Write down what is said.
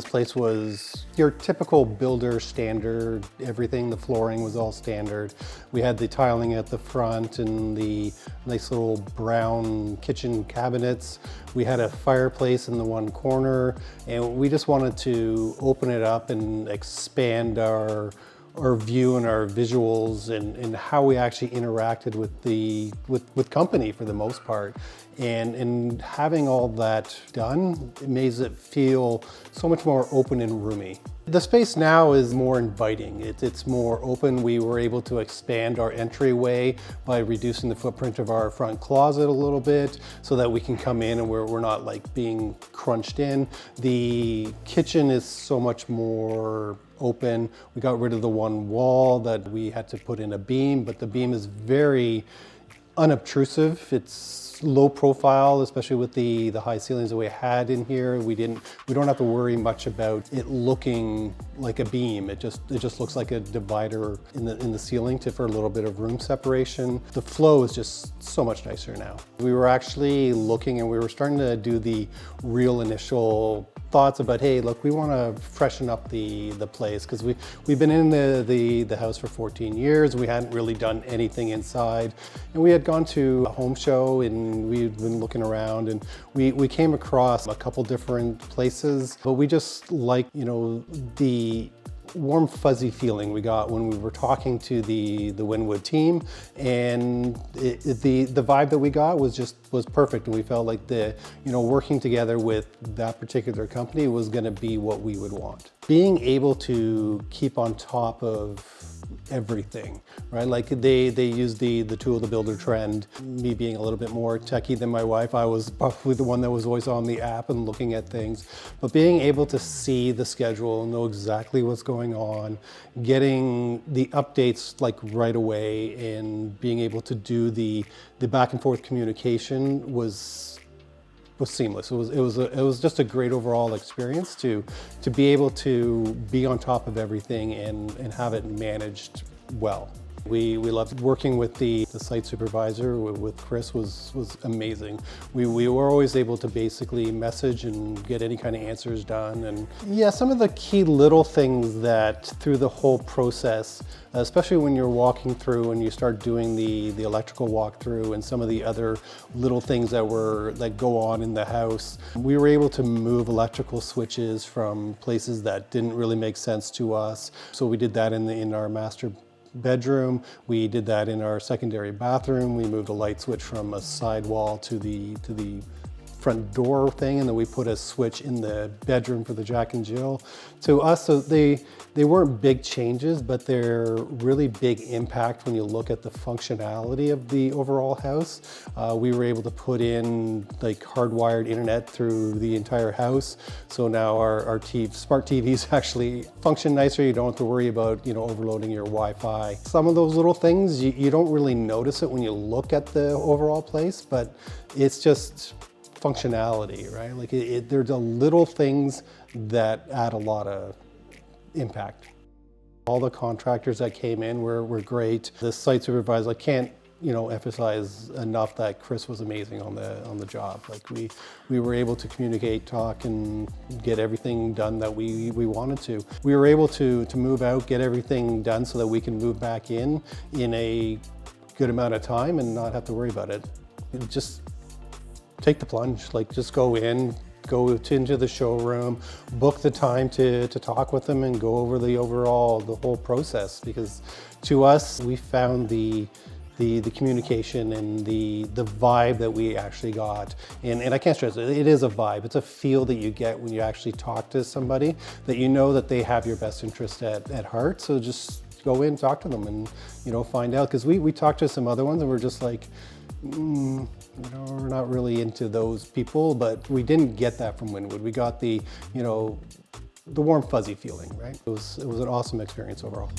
this place was your typical builder standard, everything, the flooring was all standard. We had the tiling at the front and the nice little brown kitchen cabinets. We had a fireplace in the one corner, and we just wanted to open it up and expand our view and our visuals and how we actually interacted with company for the most part. And having all that done, it makes it feel so much more open and roomy. The space now is more inviting. It's more open. We were able to expand our entryway by reducing the footprint of our front closet a little bit so that we can come in and we're not like being crunched in. The kitchen is so much more open. We got rid of the one wall that we had to put in a beam, but the beam is very unobtrusive. It's low profile, especially with the high ceilings that we had in here. We don't have to worry much about it looking like a beam. It just looks like a divider in the ceiling for a little bit of room separation. The flow is just so much nicer now. We were actually looking and we were starting to do the real initial thoughts about, hey, look, we want to freshen up the place because we've been in the house for 14 years. We hadn't really done anything inside, and we had gone to a home show and we'd been looking around, and we came across a couple different places, but we just like, you know, the warm fuzzy feeling we got when we were talking to the Wynwood team, and the vibe that we got was perfect, and we felt like working together with that particular company was going to be what we would want. Being able to keep on top of everything, right? Like they use the tool of the builder trend. Me being a little bit more techie than my wife, I was probably the one that was always on the app and looking at things. But being able to see the schedule, know exactly what's going on, getting the updates like right away, and being able to do the back and forth communication was seamless. It was just a great overall experience to be able to be on top of everything and have it managed well. We loved working with the site supervisor, with Chris, was amazing. We were always able to basically message and get any kind of answers done. And yeah, some of the key little things that through the whole process, especially when you're walking through and you start doing the electrical walkthrough and some of the other little things that go on in the house, we were able to move electrical switches from places that didn't really make sense to us. So we did that in our master bedroom. We did that in our secondary bathroom. We moved a light switch from a side wall to the front door thing, and then we put a switch in the bedroom for the Jack and Jill. To us, so they weren't big changes, but they're really big impact when you look at the functionality of the overall house. We were able to put in like hardwired internet through the entire house. So now our smart TVs actually function nicer. You don't have to worry about, overloading your Wi-Fi. Some of those little things, you don't really notice it when you look at the overall place, but it's just functionality, right? Like there's the little things that add a lot of impact. All the contractors that came in were great. The site supervisor, I can't emphasize enough that Chris was amazing on the job. Like we were able to communicate, talk, and get everything done that we wanted to. We were able to move out, get everything done so that we can move back in a good amount of time and not have to worry about it. Just take the plunge, like just go into the showroom, book the time to talk with them and go over the whole process, because to us, we found the communication and the vibe that we actually got. And I can't stress it, it is a vibe. It's a feel that you get when you actually talk to somebody, that you know that they have your best interest at heart. So just go in, talk to them and, find out. Because we talked to some other ones and we're just like, we're not really into those people, but we didn't get that from Wynwood. We got the warm fuzzy feeling, right? It was an awesome experience overall.